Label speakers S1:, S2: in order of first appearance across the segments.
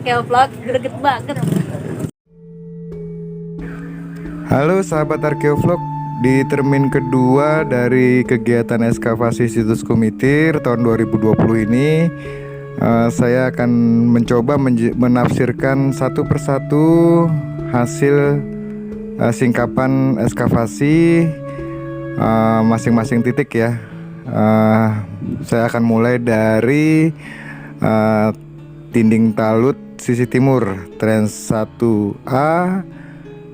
S1: Arkeo Vlog, greget banget.
S2: Halo sahabat Arkeo Vlog, di termin kedua dari kegiatan ekskavasi situs Kumitir tahun 2020 ini saya akan mencoba menafsirkan satu persatu hasil singkapan ekskavasi masing-masing titik ya. Saya akan mulai dari dinding talut sisi timur trans 1A,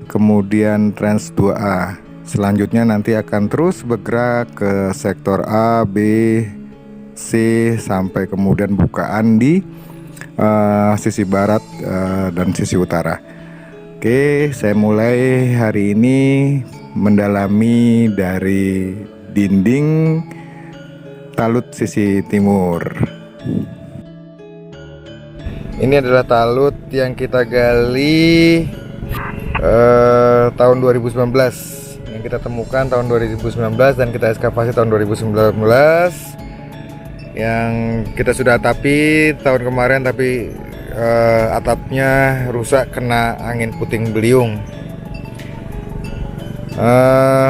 S2: kemudian trans 2A. Selanjutnya nanti akan terus bergerak ke sektor A, B, C sampai kemudian bukaan di sisi barat dan sisi utara. Oke, saya mulai hari ini mendalami dari dinding talut sisi timur. Ini adalah talut yang kita gali tahun 2019, yang kita temukan tahun 2019 dan kita ekskavasi tahun 2019, yang kita sudah atapi tahun kemarin, tapi atapnya rusak kena angin puting beliung.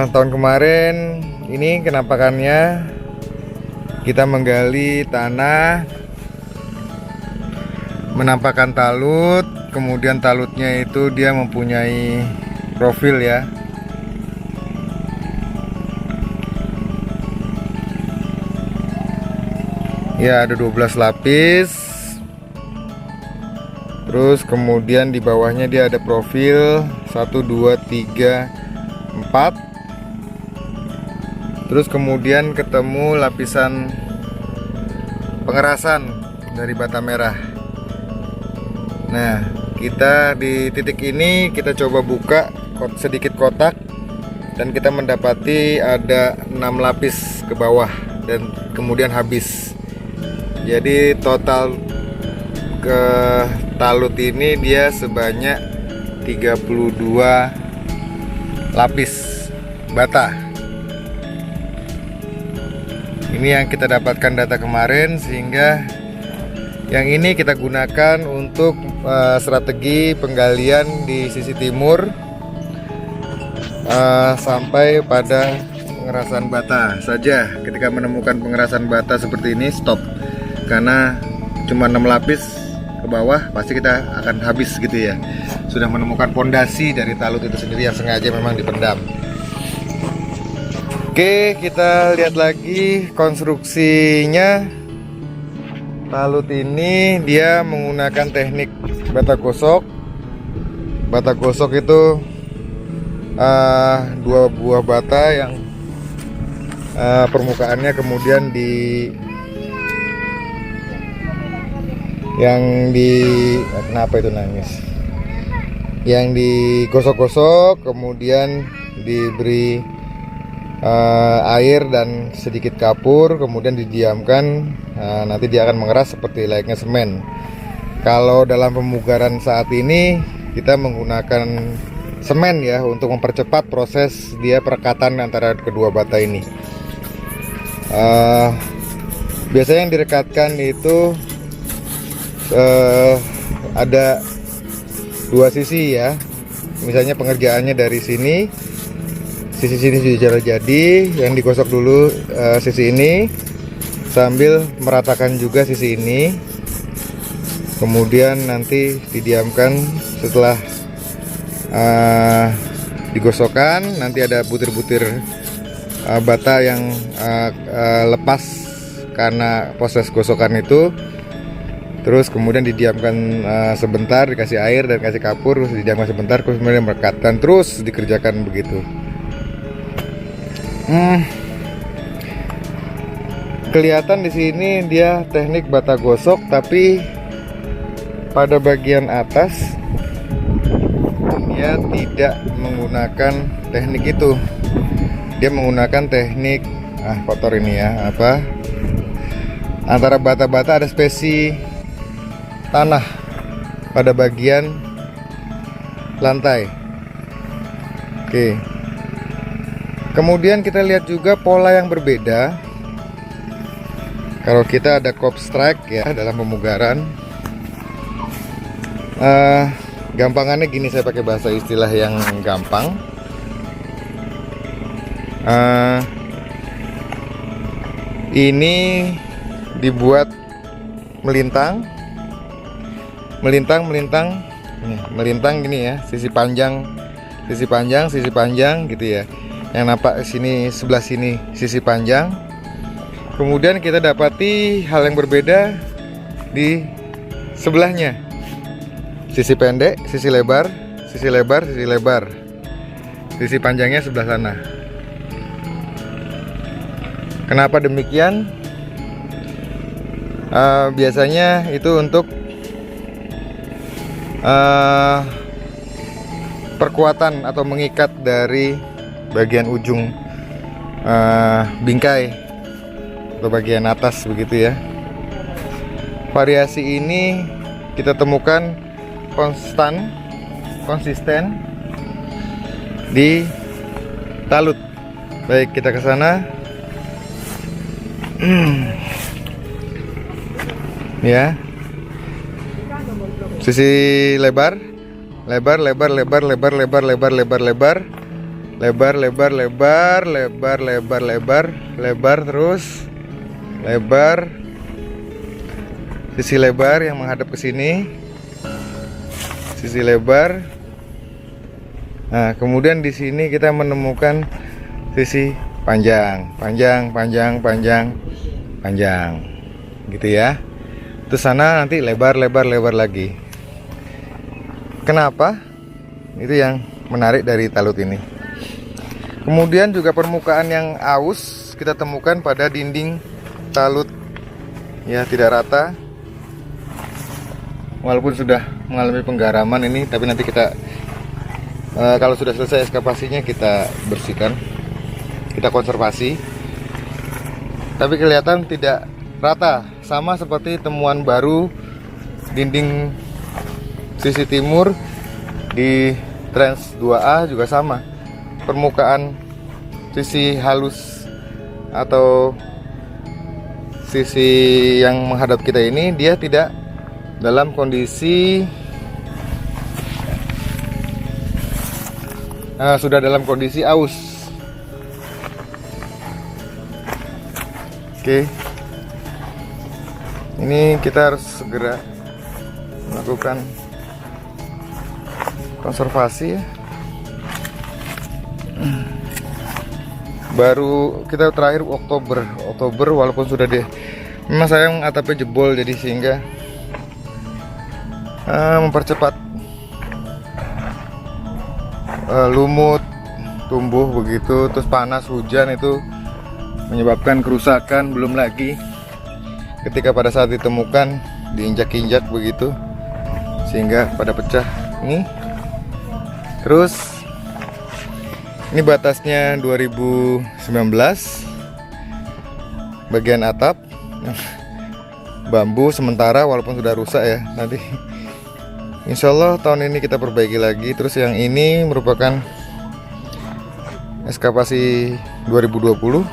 S2: Tahun kemarin ini kenampakannya kita menggali tanah, menampakkan talut, kemudian talutnya itu dia mempunyai profil ya. Ya, ada 12 lapis. Terus kemudian di bawahnya dia ada profil 1, 2, 3, 4. Terus kemudian ketemu lapisan pengerasan dari bata merah. Nah, kita di titik ini kita coba buka sedikit kotak dan kita mendapati ada 6 lapis ke bawah dan kemudian habis. Jadi total ke talut ini dia sebanyak 32 lapis bata. Ini yang kita dapatkan data kemarin, sehingga yang ini kita gunakan untuk strategi penggalian di sisi timur sampai pada pengerasan bata saja. Ketika menemukan pengerasan bata seperti ini, stop, karena cuma 6 lapis ke bawah pasti kita akan habis gitu ya. Sudah menemukan pondasi dari talut itu sendiri yang sengaja memang dipendam. Oke, kita lihat lagi konstruksinya. Talut ini dia menggunakan teknik bata gosok. Bata gosok itu 2 buah bata yang permukaannya kemudian kenapa itu nangis? Yang digosok-gosok, kemudian diberi air dan sedikit kapur, kemudian didiamkan. Nanti dia akan mengeras seperti layaknya semen. Kalau dalam pemugaran saat ini kita menggunakan semen ya, untuk mempercepat proses dia perekatan antara kedua bata ini. Biasanya yang direkatkan itu ada 2 sisi ya. Misalnya pengerjaannya dari sini, sisi sini sudah jadi, yang digosok dulu sisi ini sambil meratakan juga sisi ini, kemudian nanti didiamkan. Setelah digosokkan, nanti ada butir-butir bata yang lepas karena proses gosokan itu. Terus kemudian didiamkan sebentar, dikasih air dan kasih kapur, terus didiamkan sebentar, terus kemudian merekat, dan terus dikerjakan begitu. Kelihatan di sini dia teknik bata gosok, tapi pada bagian atas dia tidak menggunakan teknik itu. Dia menggunakan teknik kotor ini ya, antara bata-bata ada spesi tanah pada bagian lantai. Oke. Kemudian kita lihat juga pola yang berbeda. Kalau kita ada cop strike ya dalam pemugaran, Gampangannya gini, saya pakai bahasa istilah yang gampang. Ini dibuat melintang gini ya, sisi panjang gitu ya. Yang nampak sini, sebelah sini sisi panjang. Kemudian kita dapati hal yang berbeda di sebelahnya. Sisi pendek, sisi lebar, sisi lebar, sisi lebar. Sisi panjangnya sebelah sana. Kenapa demikian? Biasanya itu untuk perkuatan atau mengikat dari bagian ujung bingkai atau bagian atas begitu ya. Variasi ini kita temukan konsisten di talut. Baik, kita ke sana. Ya. Sisi lebar, lebar, lebar, lebar, lebar, lebar, lebar, lebar, lebar, lebar, lebar, lebar, lebar, lebar, lebar, lebar, terus lebar. Sisi lebar yang menghadap ke sini, sisi lebar. Nah, kemudian di sini kita menemukan sisi panjang, panjang, panjang, panjang, panjang, gitu ya. Terus sana nanti lebar, lebar, lebar lagi. Kenapa? Itu yang menarik dari talut ini. Kemudian juga permukaan yang aus kita temukan pada dinding talut, ya, tidak rata. Walaupun sudah mengalami penggaraman ini, tapi nanti kita kalau sudah selesai ekskavasinya kita bersihkan, kita konservasi. Tapi kelihatan tidak rata, sama seperti temuan baru dinding sisi timur di Trans 2A juga sama. Permukaan sisi halus atau sisi yang menghadap kita ini dia tidak dalam kondisi sudah dalam kondisi aus. Oke. Ini kita harus segera melakukan konservasi ya. Baru kita terakhir Oktober walaupun sudah memang sayang atapnya jebol, jadi sehingga mempercepat lumut tumbuh begitu, terus panas hujan itu menyebabkan kerusakan. Belum lagi ketika pada saat ditemukan diinjak-injak begitu sehingga pada pecah ini. Terus ini batasnya 2019 bagian atap bambu sementara walaupun sudah rusak ya. Nanti insya Allah tahun ini kita perbaiki lagi. Terus yang ini merupakan ekskavasi 2020.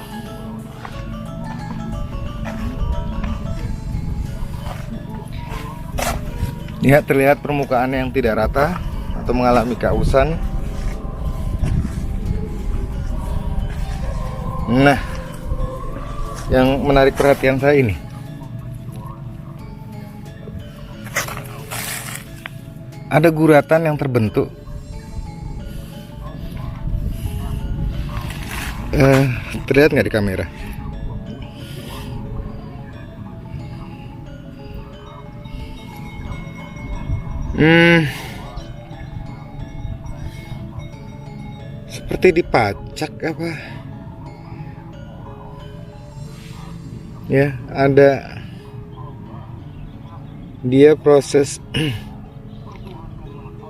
S2: Lihat, terlihat permukaan yang tidak rata atau mengalami keausan. Nah, yang menarik perhatian saya ini, ada guratan yang terbentuk. Terlihat nggak di kamera? Seperti dipacak apa? Ya, ada dia proses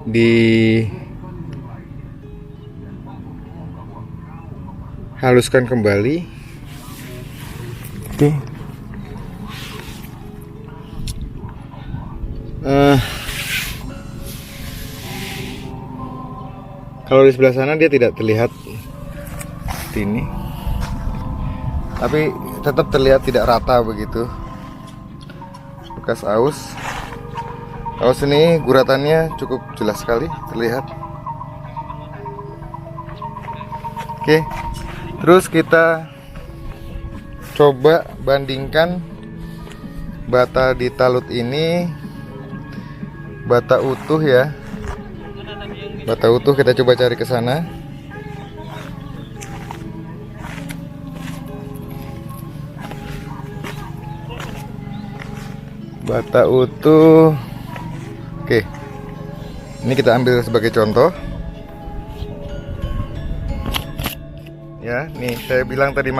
S2: dihaluskan kembali. Oke. Kalau di sebelah sana dia tidak terlihat seperti ini, tapi tetap terlihat tidak rata begitu, bekas aus. Kalau sini guratannya cukup jelas sekali terlihat. Oke, terus kita coba bandingkan bata di talut ini, bata utuh ya. Bata utuh kita coba cari ke sana. Bata utuh. Oke. Ini kita ambil sebagai contoh. Ya, nih saya bilang tadi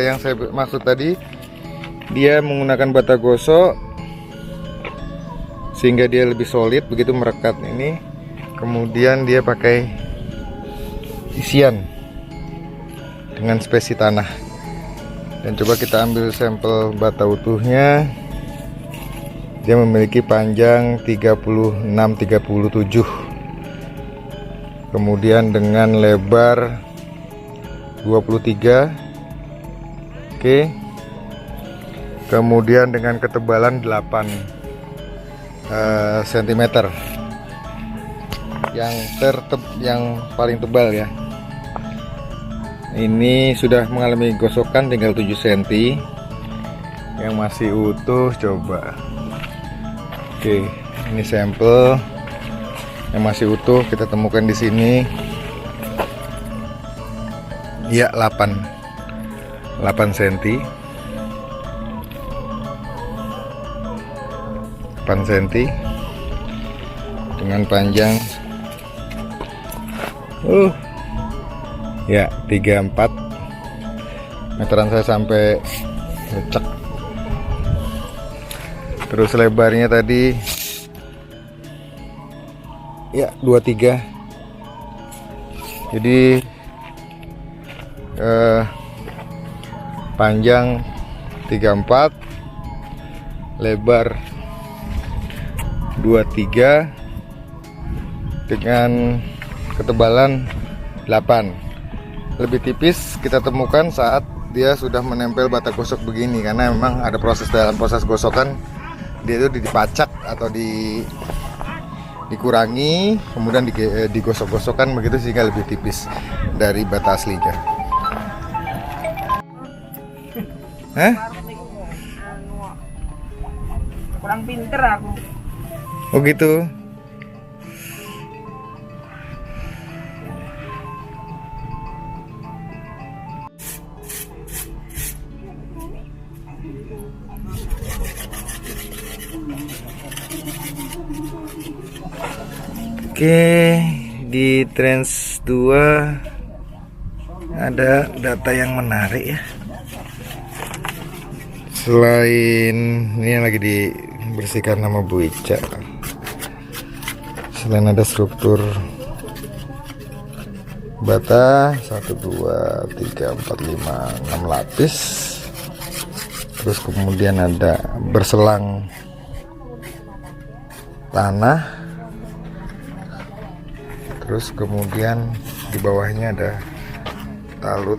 S2: yang saya maksud tadi, dia menggunakan bata gosok sehingga dia lebih solid begitu merekat ini. Kemudian dia pakai isian dengan spesi tanah. Dan coba kita ambil sampel bata utuhnya. Dia memiliki panjang 36-37, kemudian dengan lebar 23. Oke. Kemudian dengan ketebalan 8 cm. Yang paling tebal ya. Ini sudah mengalami gosokan tinggal 7 cm. Yang masih utuh coba. Oke, ini sampel yang masih utuh kita temukan di sini. Ya, 8 cm. 8 cm dengan panjang ya 34 meteran saya sampai lecek. Terus lebarnya tadi ya 23. Jadi panjang 34, lebar 23 dengan ketebalan 8. Lebih tipis kita temukan saat dia sudah menempel bata gosok begini, karena memang ada dalam proses gosokan dia itu dipacak atau dikurangi, kemudian digosok-gosokkan begitu sehingga lebih tipis dari bata aslinya. Hah?
S1: Kurang pinter aku.
S2: Oh gitu. Oke, di Trans 2 ada data yang menarik ya. Selain ini yang lagi dibersihkan sama Bu Ica, selain ada struktur bata 1, 2, 3, 4, 5, 6 lapis, terus kemudian ada berselang tanah, terus kemudian di bawahnya ada talut.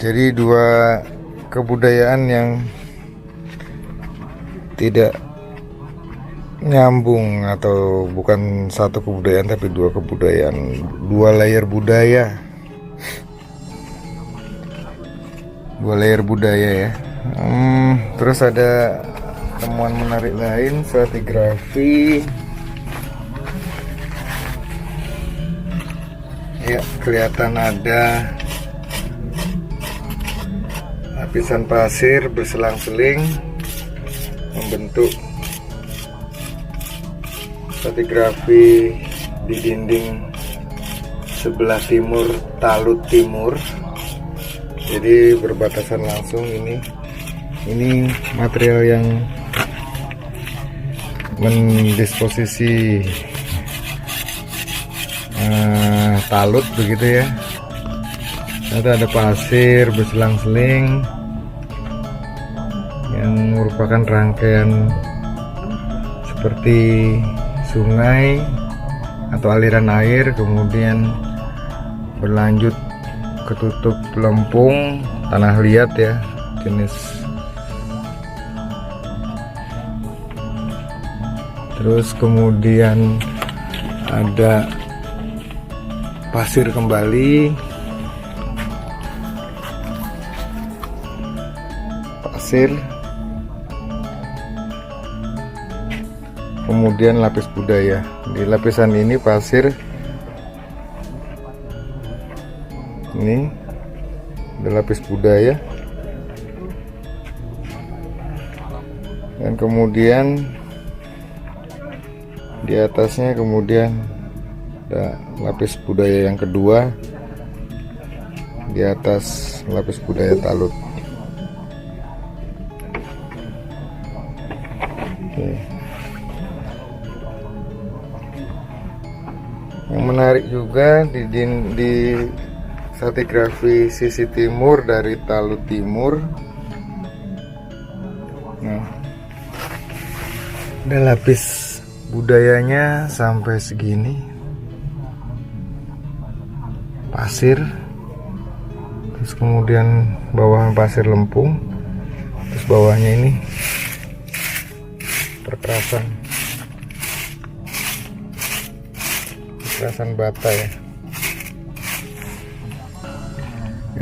S2: Jadi dua kebudayaan yang tidak nyambung, atau bukan satu kebudayaan tapi dua kebudayaan, dua layer budaya, ya. Terus ada temuan menarik lain, stratigrafi. Ya, kelihatan ada lapisan pasir berselang-seling membentuk stratigrafi di dinding sebelah timur talut timur. Jadi berbatasan langsung ini material yang mendisposisi talut begitu ya. Ternyata ada pasir berselang-seling yang merupakan rangkaian seperti sungai atau aliran air, kemudian berlanjut ketutup lempung tanah liat ya, jenis Terus kemudian ada pasir kembali, pasir, kemudian lapis budaya. Di lapisan ini pasir, ini ada lapis budaya, dan kemudian di atasnya kemudian ada lapis budaya yang kedua di atas lapis budaya talut. Oke. Yang menarik juga di stratigrafi sisi timur dari talut timur. Nah, ada lapis budayanya sampai segini, pasir, terus kemudian bawah pasir lempung, terus bawahnya ini perkerasan bata ya,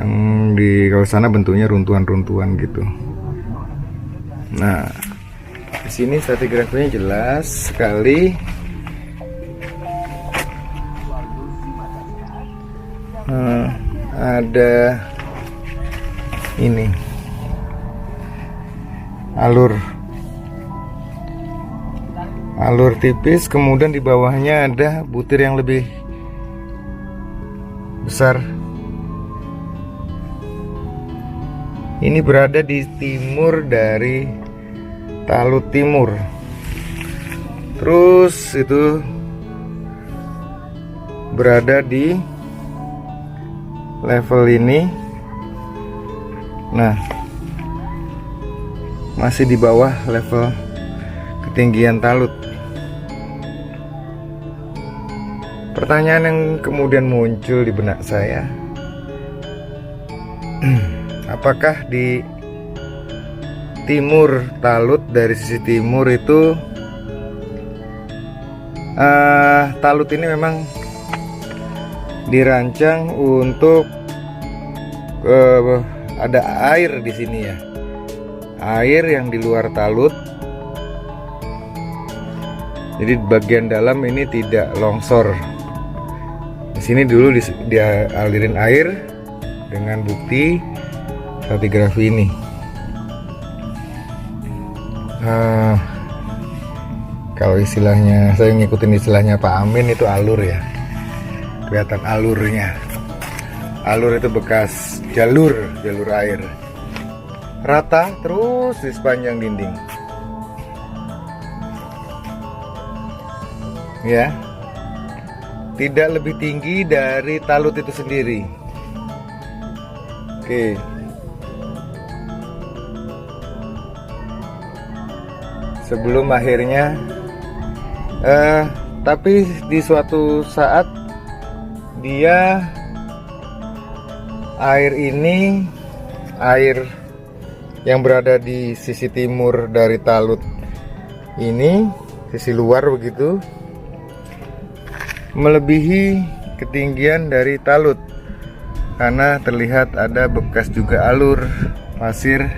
S2: yang di kalau sana bentuknya runtuhan-runtuhan gitu. Nah, di sini stratigrafinya jelas sekali. Ada ini alur tipis, kemudian di bawahnya ada butir yang lebih besar. Ini berada di timur dari talut timur. Terus itu berada di level ini. Nah, masih di bawah level ketinggian talut. Pertanyaan yang kemudian muncul di benak saya, apakah di timur talut, dari sisi timur itu talut ini memang dirancang untuk ada air di sini ya, air yang di luar talut. Jadi bagian dalam ini tidak longsor. Di sini dulu dia alirin air dengan bukti stratigrafi ini. Kalau istilahnya, saya ngikutin istilahnya Pak Amin, itu alur ya, kelihatan alurnya. Alur itu bekas jalur air, rata terus di sepanjang dinding ya, tidak lebih tinggi dari talut itu sendiri. Oke. Sebelum akhirnya tapi di suatu saat dia air yang berada di sisi timur dari talut ini, sisi luar begitu, melebihi ketinggian dari talut karena terlihat ada bekas juga alur pasir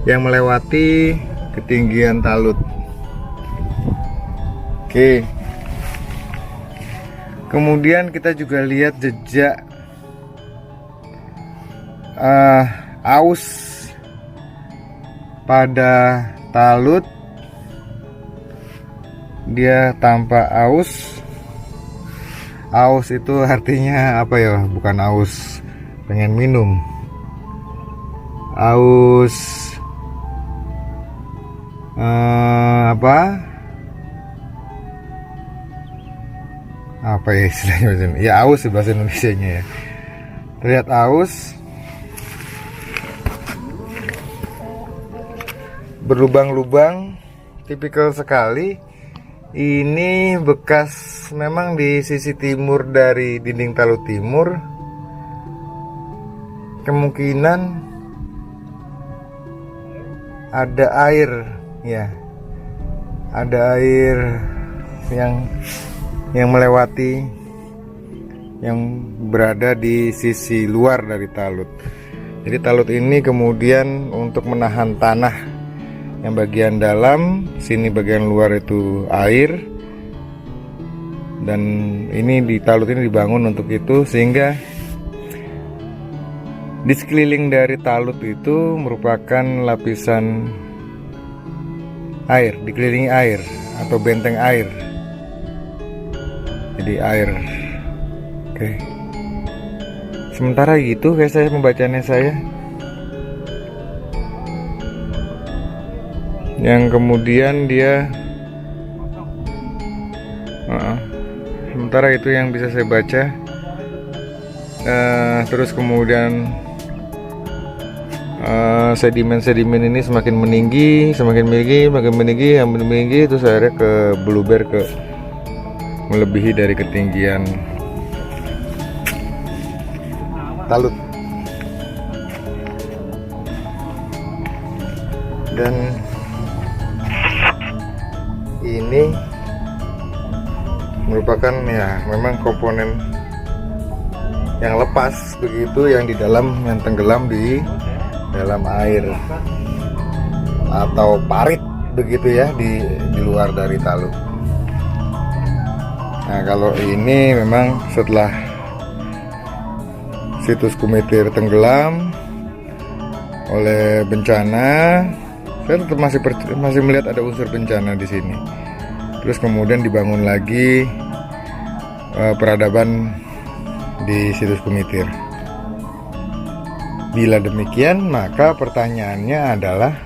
S2: yang melewati ketinggian talut. Oke. Kemudian kita juga lihat jejak aus pada talut. Dia tampak aus. Aus itu artinya apa ya? Bukan aus pengen minum. Aus apa ya istilahnya? Ya aus bahasa Indonesianya ya. Terlihat aus, berlubang-lubang, tipikal sekali. Ini bekas memang di sisi timur dari dinding talut timur. Kemungkinan ada air ya ada air yang melewati, yang berada di sisi luar dari talut. Jadi talut ini kemudian untuk menahan tanah yang bagian dalam, sini bagian luar itu air, dan ini di talut ini dibangun untuk itu, sehingga di sekeliling dari talut itu merupakan lapisan air, dikelilingi air atau benteng air. Jadi air. Oke. Sementara gitu kayak saya membacanya saya. Yang kemudian dia sementara itu yang bisa saya baca. Terus kemudian sedimen-sedimen ini semakin meninggi, semakin meninggi, terus akhirnya ke beluber ke melebihi dari ketinggian talut. Dan ini merupakan ya memang komponen yang lepas begitu, yang di dalam, yang tenggelam di dalam air atau parit begitu ya, di luar dari talut. Nah, kalau ini memang setelah situs Kumitir tenggelam oleh bencana, saya tetap masih melihat ada unsur bencana di sini. Terus kemudian dibangun lagi peradaban di situs Kumitir. Bila demikian, maka pertanyaannya adalah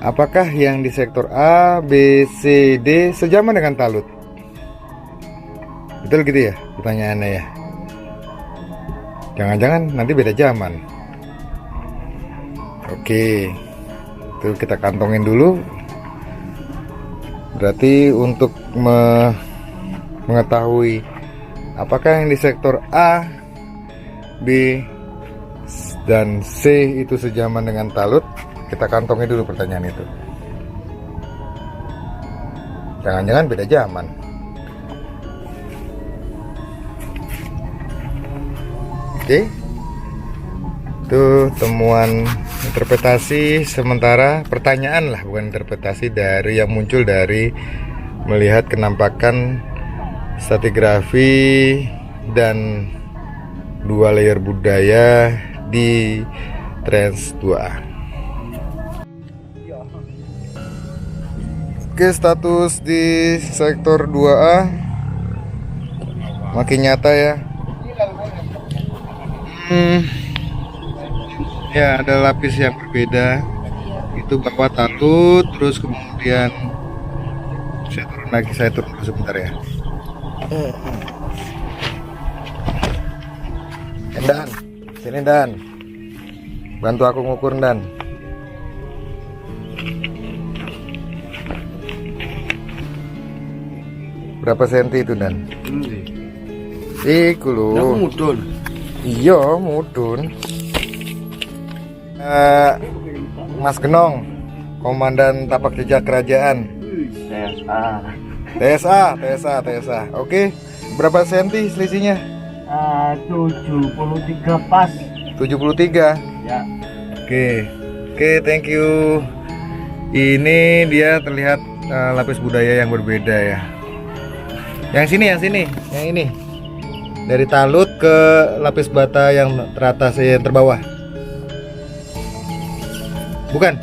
S2: apakah yang di sektor A, B, C, D sejaman dengan talut? Betul gitu ya pertanyaannya ya? Jangan-jangan nanti beda zaman. Oke, itu kita kantongin dulu. Berarti untuk mengetahui apakah yang di sektor A, B, dan C itu sejaman dengan talut, kita kantongin dulu pertanyaan itu. Jangan-jangan beda zaman. Oke, itu temuan interpretasi sementara, pertanyaan lah, bukan interpretasi, dari yang muncul dari melihat kenampakan stratigrafi dan 2 layer budaya di Trans 2A. Oke, status di sektor 2A makin nyata ya. Ya, ada lapis yang berbeda. Itu bawah talut, terus kemudian saya turun dulu sebentar ya. Dan sini Dan, bantu aku ngukur Dan. Berapa senti itu Dan? Iku lho.
S3: Mudun.
S2: Iya, mudun. Mas Genong, Komandan Tapak Jejak Kerajaan. TSA. Oke, berapa senti selisihnya?
S3: 73 pas.
S2: 73.
S3: Ya.
S2: Oke, thank you. Ini dia terlihat lapis budaya yang berbeda ya. Yang sini, yang ini. Dari talut ke lapis bata yang teratas, yang terbawah. Bukan,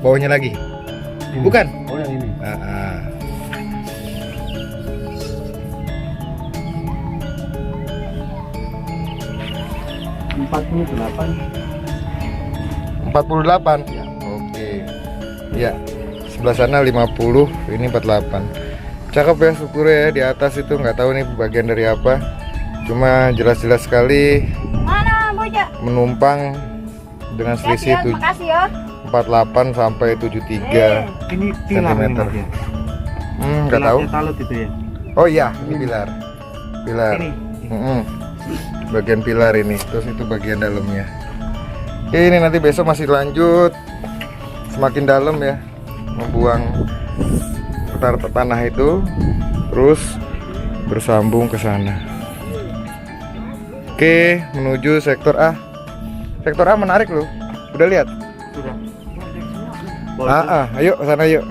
S2: bawahnya lagi.
S3: Ini.
S2: Bukan.
S3: Oh, yang ini.
S2: 48.
S3: Ya.
S2: Oke. Ya. Sebelah sana 50, ini 48. Cakep ya, syukur ya. Di atas itu nggak tahu nih bagian dari apa. Cuma jelas-jelas sekali
S4: Mana bocah?
S2: menumpang dengan selisih 48 sampai 73
S3: Ini pilar
S2: cm. Nggak tahu.
S3: Talut itu ya.
S2: Oh iya, ini pilar.
S3: Ini.
S2: Bagian pilar ini, terus itu bagian dalamnya. Oke, ini nanti besok masih lanjut semakin dalam ya, membuang putar tanah itu, terus bersambung ke sana. Oke, menuju sektor A. Sektor A menarik loh. Udah lihat?
S3: Sudah.
S2: Ayo ke sana yuk.